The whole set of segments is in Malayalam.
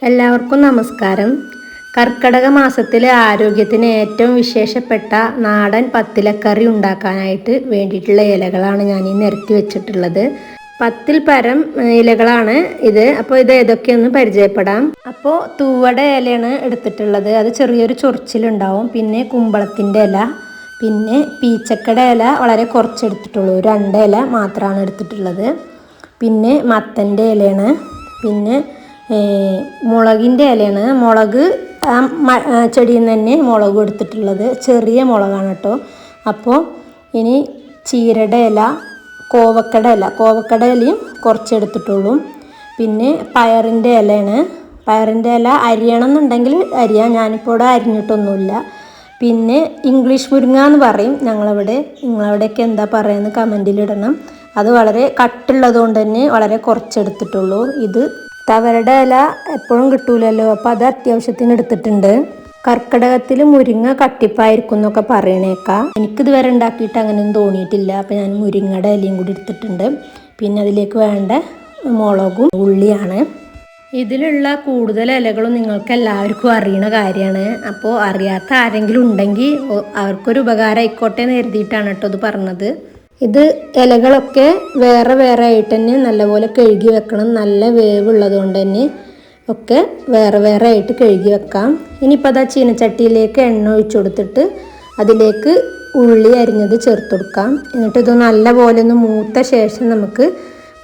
എല്ലാവർക്കും നമസ്കാരം. കർക്കിടക മാസത്തിലെ ആരോഗ്യത്തിന് ഏറ്റവും വിശേഷപ്പെട്ട നാടൻ പത്തിലക്കറി ഉണ്ടാക്കാനായിട്ട് വേണ്ടിയിട്ടുള്ള ഇലകളാണ് ഞാൻ ഈ നിരത്തി വെച്ചിട്ടുള്ളത്. 10 പരം ഇലകളാണ് ഇത്. അപ്പോൾ ഇത് ഏതൊക്കെയൊന്ന് പരിചയപ്പെടാം. അപ്പോൾ തൂവട ഇലയാണ് എടുത്തിട്ടുള്ളത്. അത് ചെറിയൊരു ചൊറിച്ചിലുണ്ടാവും. പിന്നെ കുമ്പളത്തിൻ്റെ ഇല, പിന്നെ പീച്ചക്കട ഇല വളരെ കുറച്ചെടുത്തിട്ടുള്ളൂ, 2 ഇല മാത്രമാണ് എടുത്തിട്ടുള്ളത്. പിന്നെ മത്തൻ്റെ ഇലയാണ്. പിന്നെ മുളകിൻ്റെ ഇലയാണ്. മുളക് ചെടിയിൽ നിന്ന് തന്നെ മുളക് എടുത്തിട്ടുള്ളത്, ചെറിയ മുളകാണ് കേട്ടോ. അപ്പോൾ ഇനി ചീരയുടെ ഇല, കോവക്കട ഇലയും കുറച്ചെടുത്തിട്ടുള്ളൂ. പിന്നെ പയറിൻ്റെ ഇലയാണ്. പയറിൻ്റെ ഇല അരിയണം എന്നുണ്ടെങ്കിൽ അരിയാം, ഞാനിപ്പോൾ ഇവിടെ അരിഞ്ഞിട്ടൊന്നുമില്ല. പിന്നെ ഇംഗ്ലീഷ് മുരിങ്ങ എന്ന് പറയും ഞങ്ങളവിടെ. നിങ്ങളവിടെയൊക്കെ എന്താ പറയുന്നത് കമൻറ്റിലിടണം. അത് വളരെ കട്ടുള്ളത് കൊണ്ട് തന്നെ വളരെ കുറച്ചെടുത്തിട്ടുള്ളൂ. ഇത് തവരുടെ ഇല എപ്പോഴും കിട്ടൂലല്ലോ, അപ്പോൾ അത് അത്യാവശ്യത്തിന് എടുത്തിട്ടുണ്ട്. കർക്കിടകത്തിൽ മുരിങ്ങ കട്ടിപ്പായിരിക്കും എന്നൊക്കെ പറയണേക്കാം. എനിക്കിതുവരെ ഉണ്ടാക്കിയിട്ട് അങ്ങനെയൊന്നും തോന്നിയിട്ടില്ല. അപ്പോൾ ഞാൻ മുരിങ്ങയുടെ ഇലയും കൂടി എടുത്തിട്ടുണ്ട്. പിന്നെ അതിലേക്ക് വേണ്ട മുളകും ഉള്ളിയാണ്. ഇതിലുള്ള കൂടുതൽ ഇലകളും നിങ്ങൾക്ക് എല്ലാവർക്കും അറിയണ കാര്യമാണ്. അപ്പോൾ അറിയാത്ത ആരെങ്കിലും ഉണ്ടെങ്കിൽ അവർക്കൊരു ഉപകാരം ആയിക്കോട്ടെ എന്ന് കരുതിയിട്ടാണ് കേട്ടോ ഇത് പറഞ്ഞത്. ഇത് ഇലകളൊക്കെ വേറെ വേറെ ആയിട്ട് തന്നെ നല്ലപോലെ കഴുകി വെക്കണം. നല്ല വേവുള്ളത് കൊണ്ട് തന്നെ ഒക്കെ വേറെ വേറെ ആയിട്ട് കഴുകി വെക്കാം. ഇനിയിപ്പോൾ അതാ ചീനച്ചട്ടിയിലേക്ക് എണ്ണ ഒഴിച്ചു കൊടുത്തിട്ട് അതിലേക്ക് ഉള്ളി അരിഞ്ഞത് ചേർത്ത് കൊടുക്കാം. എന്നിട്ട് ഇത് നല്ലപോലെ ഒന്ന് മൂത്ത ശേഷം നമുക്ക്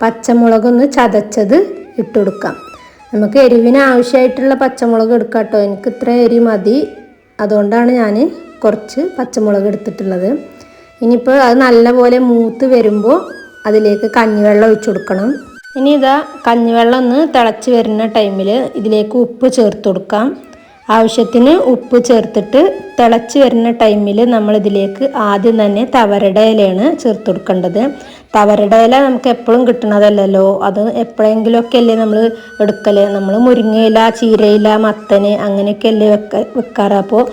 പച്ചമുളകൊന്ന് ചതച്ചത് ഇട്ട് കൊടുക്കാം. നമുക്ക് എരിവിന് ആവശ്യമായിട്ടുള്ള പച്ചമുളക് എടുക്കാം കേട്ടോ. എനിക്ക് ഇത്ര എരി മതി, അതുകൊണ്ടാണ് ഞാൻ കുറച്ച് പച്ചമുളക് എടുത്തിട്ടുള്ളത്. ഇനിയിപ്പോൾ അത് നല്ലപോലെ മൂത്ത് വരുമ്പോൾ അതിലേക്ക് കഞ്ഞിവെള്ളം ഒഴിച്ചു കൊടുക്കണം. ഇനി ഇതാ കഞ്ഞിവെള്ളം ഒന്ന് തിളച്ച് വരുന്ന ടൈമിൽ ഇതിലേക്ക് ഉപ്പ് ചേർത്ത് കൊടുക്കാം. ആവശ്യത്തിന് ഉപ്പ് ചേർത്തിട്ട് തിളച്ച് വരുന്ന ടൈമിൽ നമ്മളിതിലേക്ക് ആദ്യം തന്നെ തവരുടെ ഇലയാണ് ചേർത്ത് കൊടുക്കേണ്ടത്. തവരുടെ ഇല നമുക്ക് എപ്പോഴും കിട്ടണതല്ലല്ലോ, അത് എപ്പോഴെങ്കിലുമൊക്കെ അല്ലേ നമ്മൾ എടുക്കല്. നമ്മൾ മുരിങ്ങയില, ചീരയില, മത്തന് അങ്ങനെയൊക്കെ അല്ലേ വെക്കാറ്. അപ്പോൾ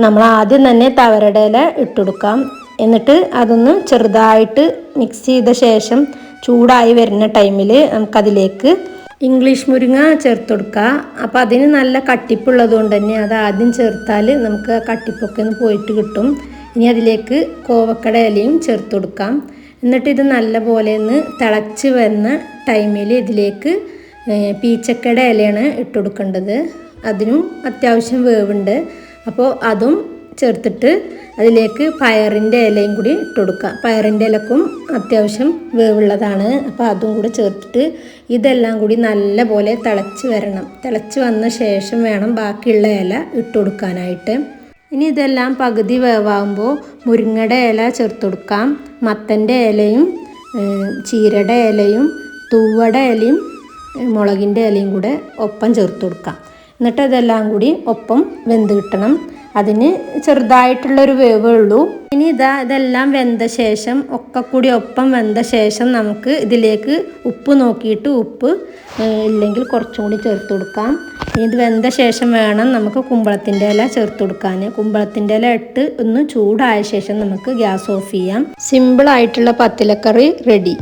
നമ്മൾ ആദ്യം തന്നെ തവരുടെ ഇല ഇട്ടുകൊടുക്കാം. എന്നിട്ട് അതൊന്ന് ചെറുതായിട്ട് മിക്സ് ചെയ്ത ശേഷം ചൂടായി വരുന്ന ടൈമിൽ നമുക്കതിലേക്ക് ഇംഗ്ലീഷ് മുരിങ്ങ ചേർത്ത് കൊടുക്കുക. അപ്പോൾ അതിന് നല്ല കട്ടിപ്പുള്ളത് കൊണ്ട് തന്നെ അത് ആദ്യം ചേർത്താൽ നമുക്ക് ആ കട്ടിപ്പൊക്കെ ഒന്ന് പോയിട്ട് കിട്ടും. ഇനി അതിലേക്ക് കോവക്കട ഇലയും ചേർത്ത് കൊടുക്കാം. എന്നിട്ട് ഇത് നല്ല പോലെ ഒന്ന് തിളച്ച് വരുന്ന ടൈമിൽ ഇതിലേക്ക് പീച്ചക്കട ഇലയാണ് ഇട്ട് കൊടുക്കേണ്ടത്. അതിനും അത്യാവശ്യം വേവുണ്ട്. അപ്പോൾ അതും ചേർത്തിട്ട് അതിലേക്ക് പയറിൻ്റെ ഇലയും കൂടി ഇട്ട് കൊടുക്കുക. പയറിൻ്റെ ഇലക്കും അത്യാവശ്യം വേവുള്ളതാണ്. അപ്പോൾ അതും കൂടി ചേർത്തിട്ട് ഇതെല്ലാം കൂടി നല്ല പോലെ തിളച്ച് വരണം. തിളച്ച് വന്ന ശേഷം വേണം ബാക്കിയുള്ള ഇല ഇട്ട് കൊടുക്കാനായിട്ട്. ഇനി ഇതെല്ലാം പകുതി വേവാകുമ്പോൾ മുരിങ്ങയുടെ ഇല ചേർത്ത് കൊടുക്കാം. മത്തൻ്റെ ഇലയും ചീരയുടെ ഇലയും തൂവട ഇലയും മുളകിൻ്റെ ഇലയും കൂടെ ഒപ്പം ചേർത്ത് കൊടുക്കാം. എന്നിട്ട് ഇതെല്ലാം കൂടി ഒപ്പം വെന്ത് കിട്ടണം. അതിന് ചെറുതായിട്ടുള്ളൊരു വേവേ ഉള്ളൂ. ഇനി ഇതെല്ലാം വെന്ത ശേഷം ഒക്കെ കൂടി ഒപ്പം വെന്ത ശേഷം നമുക്ക് ഇതിലേക്ക് ഉപ്പ് നോക്കിയിട്ട് ഉപ്പ് ഇല്ലെങ്കിൽ കുറച്ചും കൂടി ചേർത്ത് കൊടുക്കാം. ഇത് വെന്ത ശേഷം വേണം നമുക്ക് കുമ്പളത്തിൻ്റെ ഇല ചേർത്ത് കൊടുക്കാൻ. കുമ്പളത്തിൻ്റെ ഇല ഇട്ട് ഒന്ന് ചൂടായ ശേഷം നമുക്ക് ഗ്യാസ് ഓഫ് ചെയ്യാം. സിമ്പിളായിട്ടുള്ള പത്തിലക്കറി റെഡി.